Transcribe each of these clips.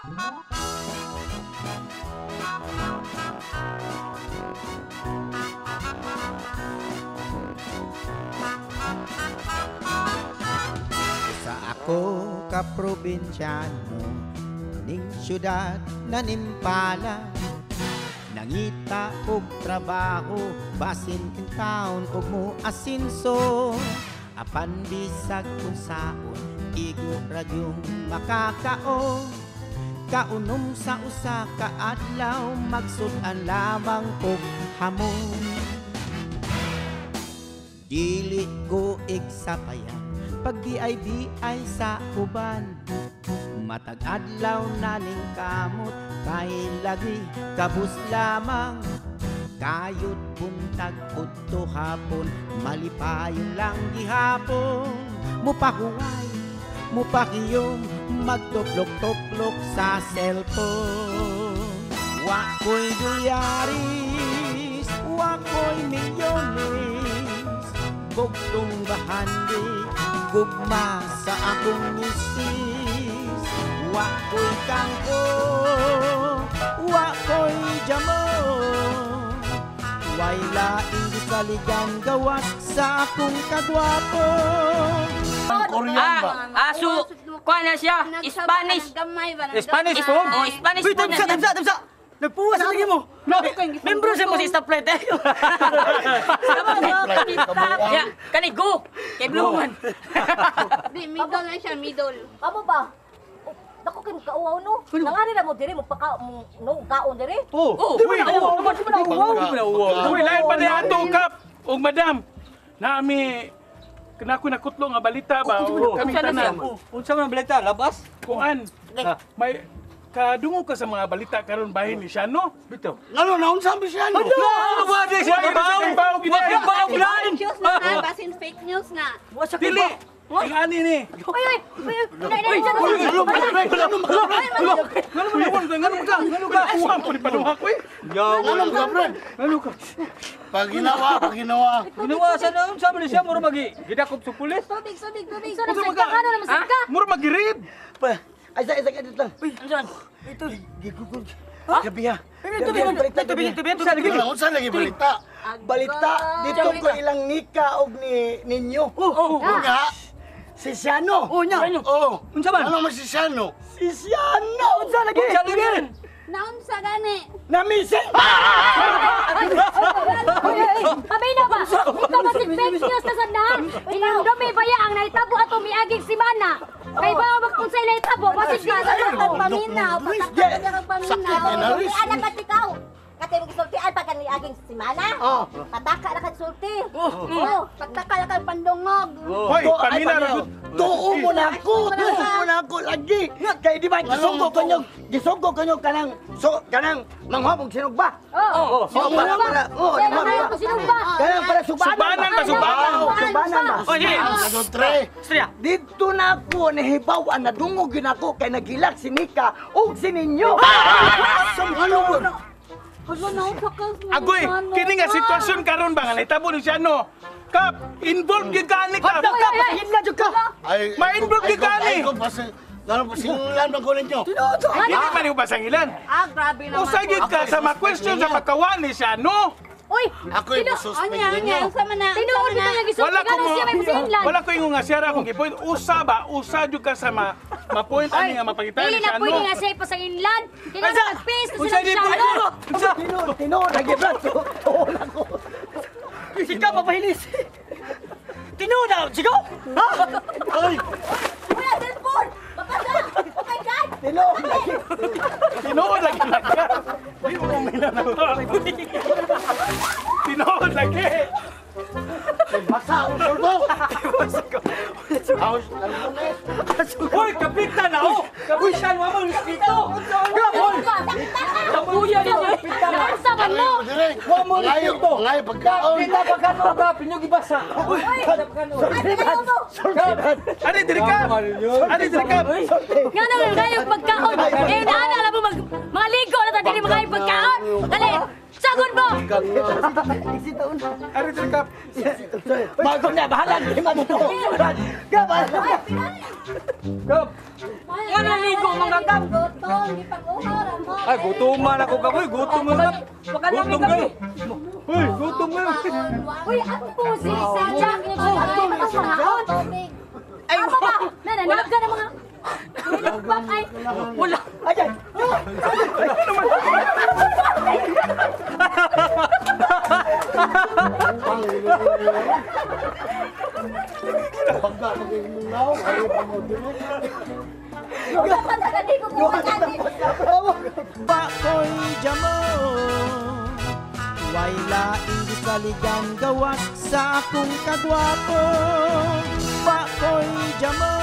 Sa ako ka probinsyano, ning syudad na nimpala, nangita og trabaho, basin in town og mo asinso. Apan bisag kung saon, igo radyong makakao. Kaunom sa usa ka adlaw, magsudan lamang og hamon. Dili ko igsapayan, pag BIBI sa uban. Matag adlaw naning kamot, kay lagi kabus lamang. Kayod buntag udto hapon, malipayon lang gihapon. Mupahuway, mupakiyom, magtuplok-tuplok sa cellphone. Wako'y dolyaris, wako'y milyones, bugtong bahandi, gugma sa akong misis. Wako'y kangko, wako'y jamon, way laing gisaligan gawas sa akong kagwapo. Korean ba? Aso, kuha na siya, Spanish. Spanish po? Oh, Spanish po na siya. Tamsa! Nagpuwas sa lagi mo! Membro siya mo si stoplight eh! Ya, kani go! Kay Bluman. Di, middle na siya, middle. Amo ba? Dako kay kauaw no. Nangani na mo diri mo paka no kaon diri. Oh, uy, lain pa ni ato kap og madam. Nami kanako nakutlo nga balita ba kami tanan. Unsa man ang balita? Labas? Kuan. May kadungog ka sa mga balita karon bahin ni siya no? Bitaw. Ngano na unsa ba siya? Ano ba di siya? Bawo gid. News na, basin fake news na. Dili. Ingani ni. Uy. Ngano ka? Uwang ko ni paduha ko eh. Ngano ka, friend? Ngano ka? Pag ginawa. Ginawa sa naon sa man siya mura magi. Gidakop sa pulis. Tubig. Ano naman sa ka? Mura magirib. Ay sa edit lang. Andiyan. Ito gigugol. Gabi ha. Tubig. Unsa lagi balita? Balita dito ko ilang nika og ninyo. Nga. Si Siano. Nya. Unsa man? Ano man si Siano? Si Siano. Unsa lagi? Naon sa gani. Namising! Pabay na ba? Ikaw ba si fake news na sandahan? Ilang dumi baya ang naitabo ato miaging si Mana. Kay ba kung sa naitabo, basit ka sa Paminaw, patakot ka ng paminaw. anak ka ikaw. Kati mo gisultian pa kani aging si Mana. Pataka na kan sulti. Pagtaka na kang pandungog. Hoy, pamina ra gud. Tuo mo na ako lagi. Kay di ba gisugko kanyo kanang manghapog sinugba. Kanang para subanan ba? Oh, Tre. Dito na ako nahibaw ang nadungog yun ako kay nagilak si Nika o si ninyo. Agoy, kini nga sitwasyon karon ba nga nahitabo ni siya no? Kap, involved gyud ka ni Kap. Ma-involved gyud ka ni. Lalo pa singulan ba ko ninyo? Dili man yung pasangilan. Grabe naman. Usa gyud ka sa ma-question sa pagkawan ni siya no? Uy, Ako'y masuspect ninyo. Sama na. tinuod na nga gisulti ka na siya may musinlan. Wala ko yung nga siya ra kung gipoint usa jud ka sa ma-point ani nga mapagitan Dili ni na siya pwede no. nga siya ipasanginlan. Dili na mag-face na sila siya. Tinood lagi brad. Tuon ako. Sika mapahilis. Tinood na, sigaw. Ha? Ay. Kuya, cellphone! Mapasa! Oh my God! Tinood lagi. Tinood lagi ka. Di mo mina na. Tinood lagi. Basa ang surbo. House lang mo na. Hoy, kapitan na oh. Kapitan mo ang dito. Gabon. Kapuya dito. Sa man mo! Wa mo dito. Ngayon pagkaon. Kita pagkano ka pinyo gibasa. Ari diri ka. Ari diri ka. Nga nang ngayong pagkaon. Eh, naana alam mo mga ligo na tayo mga pagkaon. Dali! Sagon mo! Ari diri ka. Bago na bahala lima dito. Gabal. Nga naligo mga ka. Gutom, ipag-uhara mo. Ay, gutuman ako ka, boy. Gutom na. Wag ka lang Gutom kayo. Uy, gutom kayo. Uy, ato po si Jack. Tubig. Ay, ba? Nananap ka ng mga... Bak ay... Wala. Ayan! Dapat na kadi ko mo kadi. Bakoy jamo Way laing gisaligan gawas sa akong kagwapo Bakoy jamo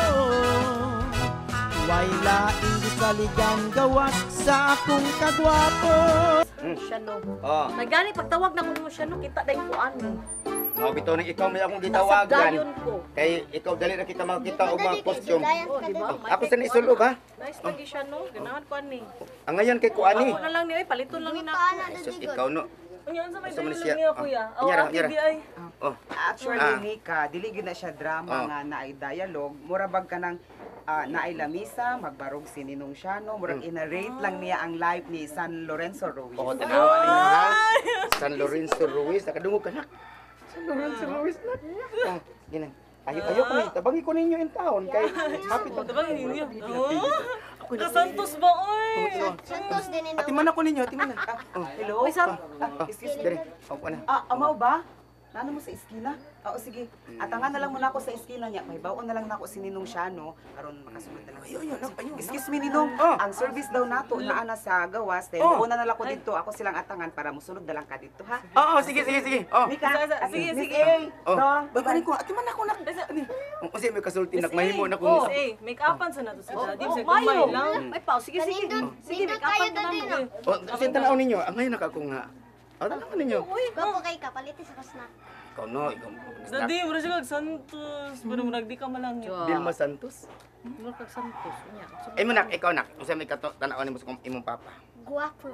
Way laing gisaligan gawas sa akong kagwapo Siya no. Oh, Nagani pagtawag na mo siya no kita dai kuan. mga bitaw ni ikaw may akong Nasa gitawagan. dayon ko. Kay ikaw dali na kita makita og mga costume. Oh, di ba? Ako sa nisulog ha. Nice lagi siya no. Ganahan ko ani. Ang ngayon kay kuani. Ako na lang ni ay paliton lang ina. Sus ikaw no. Unya sa may Gusto mo dayon ni siya? lang niya kuya. Oh, nyara, nyara. ay. Oh. Actually, Ah. Nika, dili gyud na siya drama Oh. nga naay dialogue. Mura bag ka ng naay lamisa, magbarog si Ninong Siano, murag ina-rate lang niya ang life ni San Lorenzo Ruiz. Oh, tanawa ninyo ha. San Lorenzo Ruiz, nakadungog ka na. San Lorenzo Ruiz na. Oh, ginan. Ayo ko ni, tabangi ko ninyo in town kay happy to. Tabangin ninyo. Ka Santos ba oy? Santos din ino. Atiman ako ninyo, atiman na. Oh, Hello? Uy, Sam. Excuse me. dire. Oh, na. Amaw ba? Nano mo sa iskina? Oo, sige. Atangan na lang muna ako sa iskina niya. May baon na lang nako si Ninong Siano aron makasunod na lang. Ayo, Excuse me, Ninong. Oh. Ang service daw nato naa na sa gawas. Dahil Oh. una na lang ko dito. Ako silang atangan para musunod na lang ka dito, ha? Oo, sige. Oh. Mika, Sige, Miss sige. A, Oh. Dong, Babarin ko, atiman ako na. Ani. Kasi may kasulti nak mahimo na Oh, kung make upan sa nato sa daddy. Sa mayo. kumay lang. Ay pa, sige sige. Sige, make upan ka na. Oh, kasi tanaw ninyo, ang ngayon nakako nga. Oh, tanaw ninyo. Gwapo kay ka, palitis ako snack. Ikaw no, ikaw. Daddy, mura siya kag Santos. Pero mura di ka malang yun. Dilma Santos. Mura kag Santos. Unya. Ay mo nak, ikaw nak. Usa may tanaw nimo sa imong papa. Gwapo.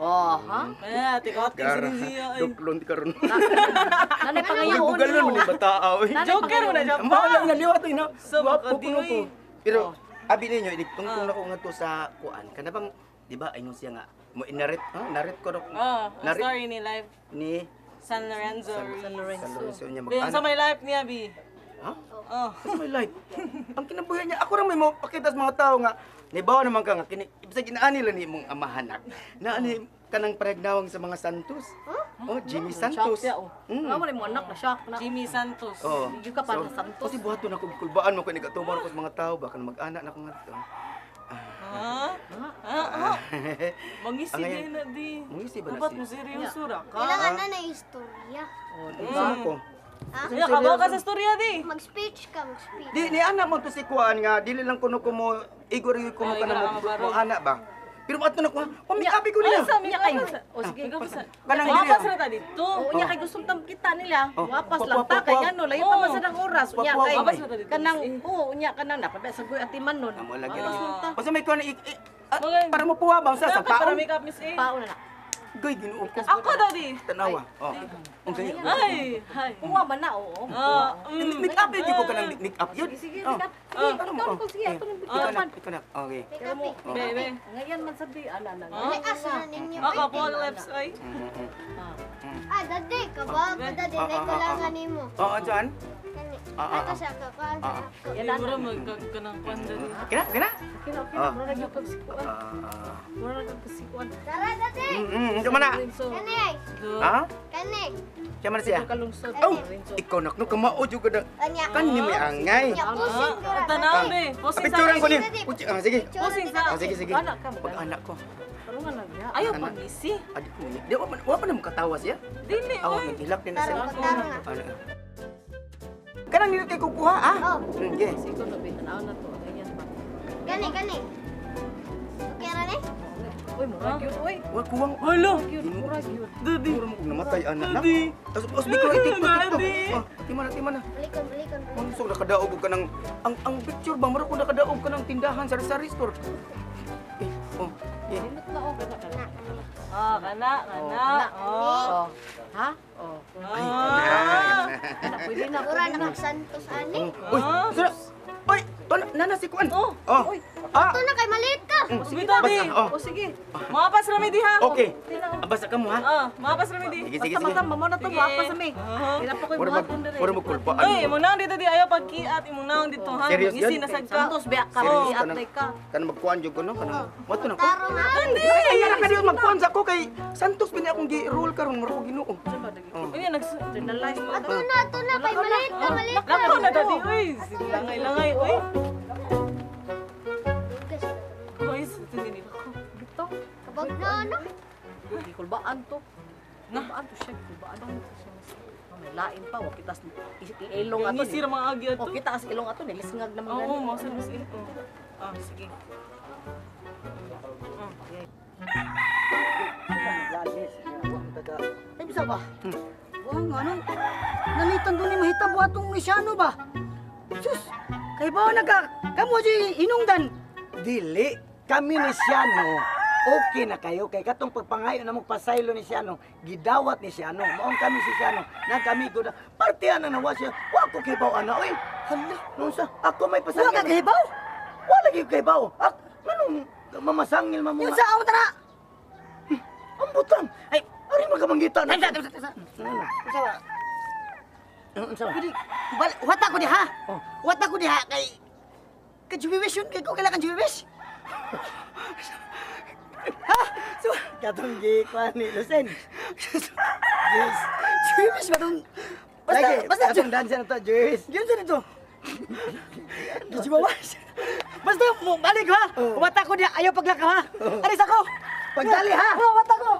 Oh, ha? Eh, tikot ka Gara. sa siya. Duklon ti karon. Nanay pa ngayon. Bugal na mo ni bataaw. Joker mo na siya. Ang mahal na liwat na. Sa Guwapo makadi, ko ko. oy. Pero abi ninyo, tungtong na ko nga to sa kuan. Kana bang di ba ayun siya nga mo inarit, narit ko Oh, ang Narit- story ni life. ni San Lorenzo. San Lorenzo niya Bilang sa may life niya, Bi. Ha? Oh. Kasi may light. Ang kinabuhi niya, ako rin may mo pakita sa mga tao nga, nibawa naman ka nga, ibig ginaani lang ni mong amahanak. Naani ka ng paregnawang sa mga Santos. Oh, Jimmy Santos. Siya, oh. Ano mo anak na siya? Jimmy Santos. Oh. Hindi ka pa na Santos. Kasi buhato na kung kulbaan mo kung nagatuman ako sa mga tao, baka mag-anak na ko nga ito. Ha? Mangisi Ang ngayon- din na di. Mangisi ba na Dapat siya? mo seryoso ra ka. Kailangan na na istorya. Saan ko? Ha? Kaya kabaw ka sa storya di. Mag-speech ka, mag-speech. Di, ni anak mo to si Kuan nga, dili lang kuno ko mo, igor ko mo Oh, ka na igor mo, ka mo anak ba? Pero ato na ko, pamikabi ko niya. Sa miya kayo. O sige, gapasa. Kanang Wapas dili, na ta dito. Oo, niya kay gustong tam kita nila. Oh. Wapas Wap, lang wap, ta wap, kay wap. ano, layo Oh. pa man sa nang oras. Unya Wap, kay wap, wapas na dito. kanang unya kanang napabay sa guy atiman nun. Amo lagi Ah. lagi. Kasi may kuan Mga- para mo puwa bang sa Dapat para paon. make up, Miss A. Pauna na. Goy dinuo ko. Ako, Daddy. Tanawa. Oh. Ang gaya. Ay, ay. Uwa man na oo. Make up yun ko kanang make up yun. Sige, Oh. sige. Ano mo? Ikaw sige ato nang Ikaw na, ikaw na. Okay. Pick up eh. Bebe. Ngayon man sabi ana na. Ay, asa na ninyo. Ako po, lips, ay. Ah, dadi, kabal ka dadi. Nagkulangan nimo. Oo, John. Kani. Ah, Ato siya ka ka. Yan na. Mura magkagkanang panda di. Kina, kina. Kina Ah. mura gyud pagsikuan. Mura gyud pagsikuan. Tara, dadi. Ikaw man na. Kani. Ha? Kani. Siya man siya. Kalungsod. Oh, ikaw nak no kamao jud ka. Kanya. Kan ni may angay. Kanya, pusin ko ra. Tanaw, be. Posing sa Picturean ko ni. Dadi. Puchi, sige. Posing sa. Sige, sige. Anak ka mo. Pag anak ko. Karungan na niya. Ayaw pag misi. Adik ko niya. Di wa pa na makatawa siya. Dili, Aw, oy. nagilak din na Tara, siya. tara. Ano? Kanang nila kay kukuha ah. Oh, Yes. Sigo na bi tanaw na to. Ganyan ba. kani, kani. Okay ra ni? Uy, mura gyud uy. Wa kuwang. Hala. Mura gyud. Daddy. Puro mo kung namatay anak na. Daddy. Tapos bigla itik Daddy. Oh, tima na. Balikon, balikon. Kung nakadaog ka ng ang picture ba maro ko nakadaog ka ng tindahan sa sari store. Oh. Eh. Limit na o kana kana. Ah, kana. Oh. Ha? Oh. Ah. Kana pwede na. Mura na kag Santos ani. Uy, sira. Uy, nana si Kuan. Oh. Oh. Ah. Ito na kay maliit ka. O sige, daddy. Basta, oh. O sige. Mapas rami di ha. Okay. Basta ka mo ha. Mapas rami di. Sige, sige, sige. Basta mamo na to, mapas sa mi. Ila pa ko'y buhaton dire. Puro magkulpaan. Ay, imong naong dito di ayaw pagkiat, imong naong dito ha. Serious Ngisi yan? nasag ka. Santos biya ka, Serious at ka day ka. Kan magkuhan jud ko no kanang. Moto na ko. Tarong ha? Hindi. Kaya ra kadi magkuhan sa ko kay Santos pini akong gi-roll karon mura ko Ginoo. Unya Generalize mo. Ato na, kay maliit na, maliit na. Lako na daddy. Uy, langay. Uy. Uy, tingin ko. Dito. Kabag na ano? Di kulbaan to. Kulbaan to siya, kulbaan to. May lain pa, wa kita ilong ato. Ngisi ra mga agi O ato. kita as ilong ato nilisngag naman Oo, gani. mo sa musin. Sige. Ay, bisa ba? Wang, ano? Nalitan doon ni mahitabo atong Misyano ba? Sus, kay ba kamo di inungdan? Dili, kami ni Siano. Okay na kayo kay katong pagpangayo na magpasaylo ni Siano, gidawat ni Siano. Maong kami si Siano, na kami ko na partihan na nawa siya. Wa ko kay baw ana oy. Hala, nunsa? Ako may pasangil. Wa ka kay baw? Wa lagi kay baw. Manong mamasangil mamu. Yun sa amo tara. Ambutan. Ay, ari magamanggita na. Sawa. Sawa. Wata ko di ha. Wata ko di ha kay kajubiwis yun kay ko kailangan jubiwis. Ha? So, katong gikuan ni Lucen. Yes. Jubiwis ba tong basta katong dansa na to, jubiwis. Yun sa nito. Gijibawas. Basta mo balik ha. Wata ko di ayaw paglaka ha. Alis ako. Pagdali ha. Wata ko.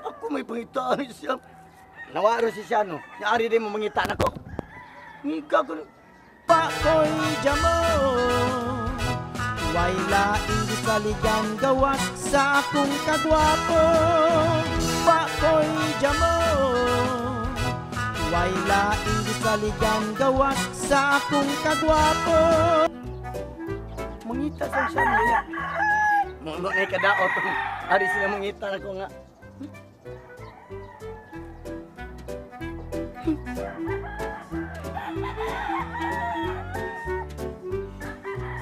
Ako may pangitaan siya. Nawaro si Siano. Naari din mo mangitaan ako. Ngika ko. Pakoy jamo way laing gisaligan gawas sa akong kagwapo. Pakoy jamo way laing gisaligan gawas sa akong kagwapo. Mangita sa Siano niya. Mo na ikadaot. Ari sila mangita ako nga.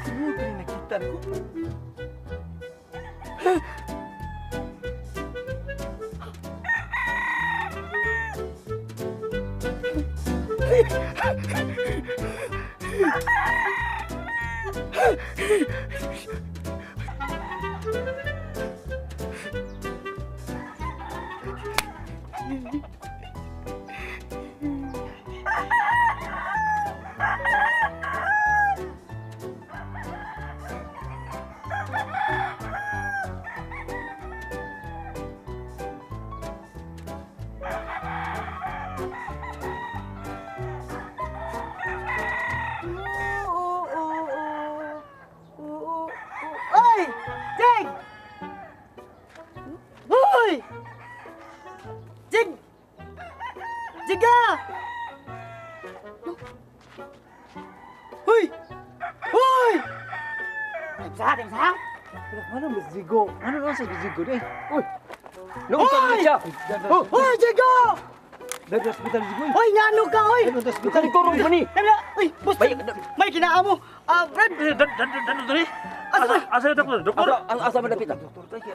Siguro pa rin nakita ko. Oy! Jig! Hoy! Jig! Jiga! Hoy! Hoy! Timsa! Ano mas Jigo? Ano na sa Jigo deh? Uy! Hoy! Hoy, Jigo! Dari hospital Jigo. Hoy, nyano ka, hoy! Dari hospital kurung pa ni. Uy, bos, may kinaamo. Brad! Dali. Asa ta ko, doktor? Asa malapit ah?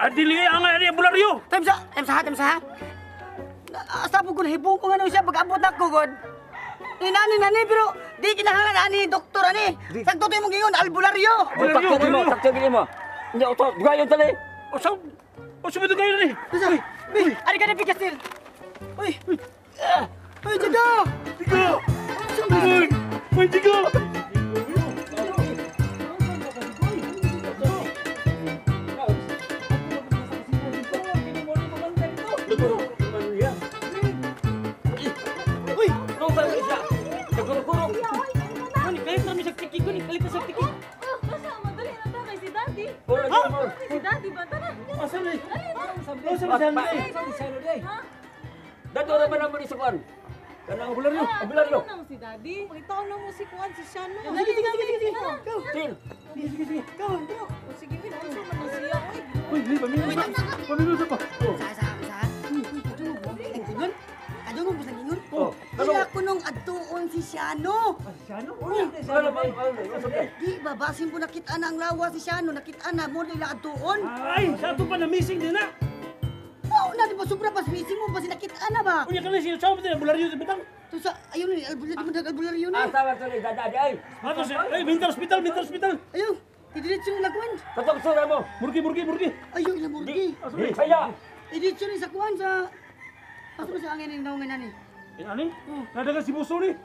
Adili ang ari bularyo. Timsa! Asa po kung hibong ko nga siya pag-abot na ko, God. Inani, pero di kinahanglan ani doktor ani. Sakto tayo mong gingon, albularyo. Takto mo. Nya uto, dugayon tali. O sumido kayo ni. Uy, ari ka na pigasil. Uy, Jigo! Uy, tigo. Uy, Si daddy ba tara? Dato ra ba naman isa kuan? Kanang bularyo, bularyo. Ano si daddy? Itaw na mo si Kuan si Shano. Sige. Tin. Sige, ano man na siya? Uy, pamilya pa. Kadungog mo sa gingon? Kaya ko nung adtuon si Siano. Ano? Di ba, basin po nakita na ang lawas si Siano. Nakita na mo nila atuon. Ay, sa ato pa na missing din na. Oo na, di ba, sobra pa missing mo. Basi nakita na ba? Unya ka na siya, saan mo din, bularyo sa bitang. So, ayun ni, albularyo ni. Sabar sorry, dadadi ay. Ato siya, ay, mental hospital. Ayun, idiretso ni lakuan. Patok sura mo. Murgi. Ayun, ila murgi. Di kaya. Idiretso ni sa kuan sa... Aso sa angin ng naungan na ni. Ani? Nadagan si Buso ni.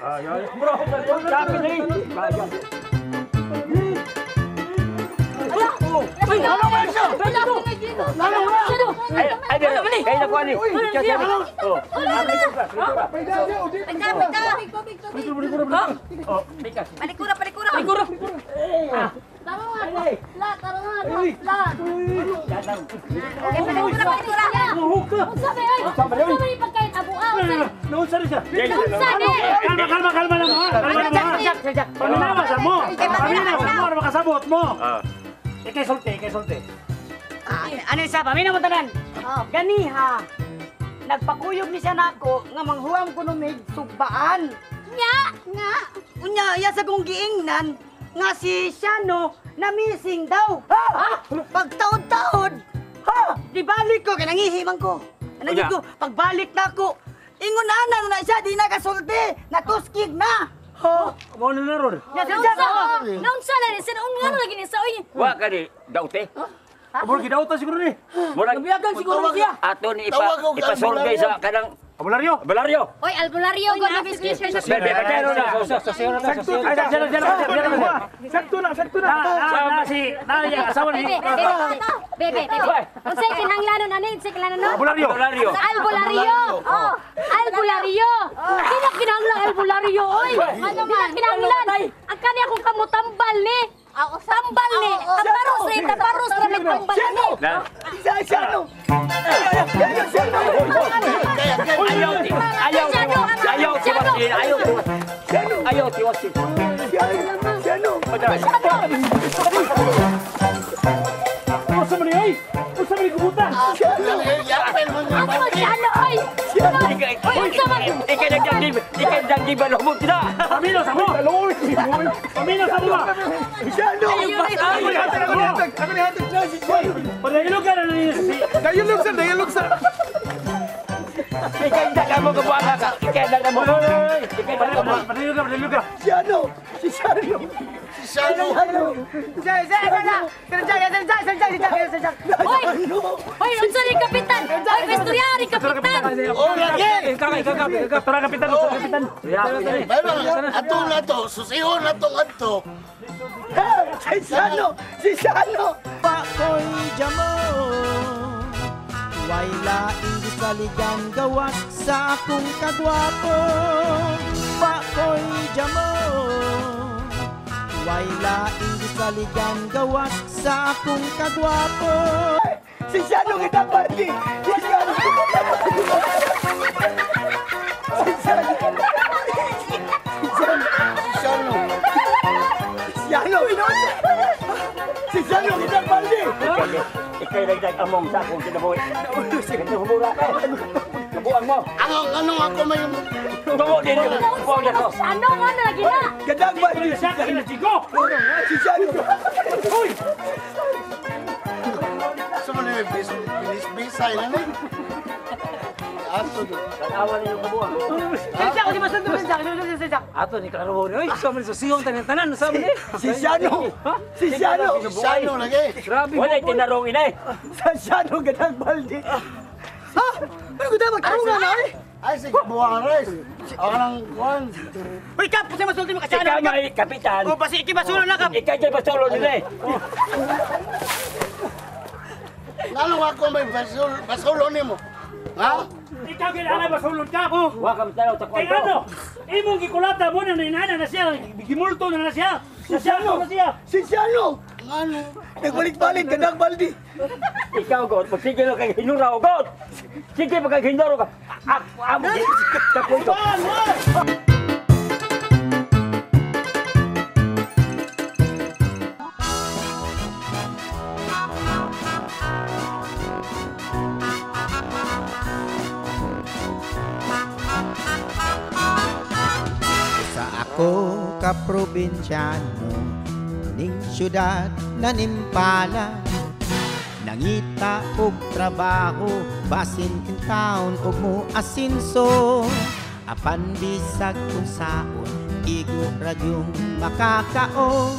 Ay, bro, sabi ni. Kaya. Ay, kaya na kuan ni. Kaya na. Oh. Palikura. Taro nga. La. Sabi ay. Sabi pagkain abu-aw. Naunsa rin siya. Kalma lang ha. Paminawa sa mo. Ano makasabot mo. Ikay sulti. Ano sa paminaw mo tanan? Ganiha. Nagpakuyog ni siya nako nga manghuam ko numig subbaan. Nga. Unya, iya sa kong giingnan nga si Siano na missing daw. Pagtaod-taod. Di balik ko, kinangihimang ko. Anangin ko, pagbalik na ko, ingon na siya, di nakasulti, natuskig na. Mo na ron. Naunsa na ni sinong nga lagi ni sa oy. Wa ka ni daute. Murgi daw ta siguro ni. Murag Biyagan siguro siya. ato ni ipasolve sa kanang Bularyo. Oy, albularyo go na business siya. Bebe, kaya na. Sakto na. Sama si Naya, asawa ni. Bebe. Unsay kinahanglanon ani? Unsay kinahanglanon? Bularyo. Albularyo. Sino kinahanglan albularyo oy? Ano man kinahanglan? Ang kani akong kamutambal ni. Tambal ni. Taparos na nagtambal ni. Ayaw tiwasin. Usa man ni kubuta. Ano si ano oy? Ikay nagdang ba mo tidak? Paminaw sa mo. Ako ni hatag na si Joy. Padayulog ka na niya si. Dayulog sa. Ikay nagdang mo kabuana ka. Ikay nagdang mo. Padayulog ka. Si Siano. Oy, unsa ni kapitan? Oy, vesturyari kapitan. Tara kapitan. Atong na to, susihon na tong adto. Si Siano. Pakoy jamo way laing gisaligan gawas sa akong kagwapo. Pakoy jamo way laing gisaligan gawas sa akong kagwapo. Si Siano kita party. Si Siano. Si Siano kita party. Ikay nagdang among sa akong kinabuhi. Ito humura ka. Kabuang mo. Anong ako may... Tungo din yung buang ako. Ano man lagi na? Gadang party. Siya ka hinasigo. Si Siano. Uy! Sa mga binis-bisay na ni. Ato do. Tanawa ninyo kabuang. Ato ni karuhon. Oy, sa man sa siyong tanan sa man. Si Siano. Sano lagi. Grabe. Wala tinarong inay. Sa Siano gadang baldi. Ano ko dapat tarungan na eh? Ay, sige, buwang res. Ako nang kuhan. Uy, Kap! Kasi masulti mo kasi Ikaw nga kapitan. O, basi ikibasulo na, Kap! Ikaw dyan basulo nila eh. Nalong ako may basulo ni mo. Ha? Ikaw kailangan ba sulod ka? Huwag kami tanaw sa Kaya kwento. ano? Imong gikulata mo na inana na siya. Gimulto na siya. Nasyano na siya. Si Siano! Ano? Nagbalik-balik, gadang baldi! Ikaw, God, magsige na kay hinuraw, God! Sige, magkaghindaro ka! Amo, kapunto! ako kaprobinsyano ning syudad nanimpala nangita og trabaho basin in town og mo asinso apan bisag kung saon igo radyong makakaon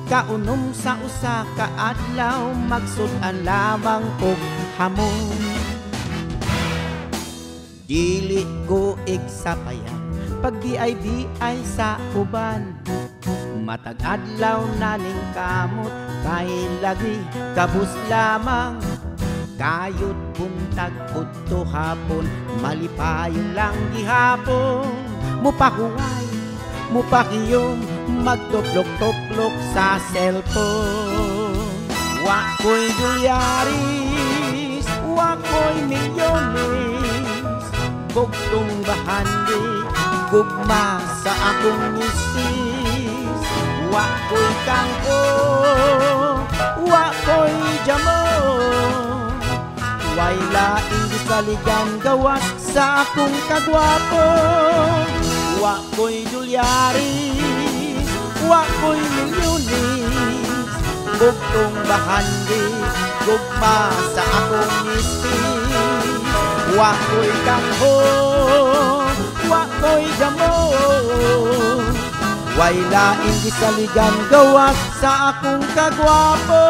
kaunom sa usa ka adlaw magsud-an lamang og hamon dili ko igsapayan pag di ay sa uban matag adlaw naning kamot kay lagi kabus lamang kayod buntag udto hapon malipayong lang gihapon mupahuway mupakiyom magtuplok-tuplok sa cellphone wa ko'y dolyaris wa ko'y milyones bugtong bahandi gugma sa akong misis wa ko'y kangko wa ko'y jamo way laing gisaligan gawas sa akong kagwapo wa ko'y dolyaris wa ko'y milyones bugtong bahandi gugma sa akong misis wa ko'y kangko wa ko'y jamo way laing gisaligan gawas sa akong kagwapo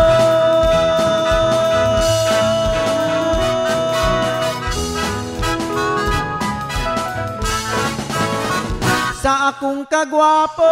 sa akong kagwapo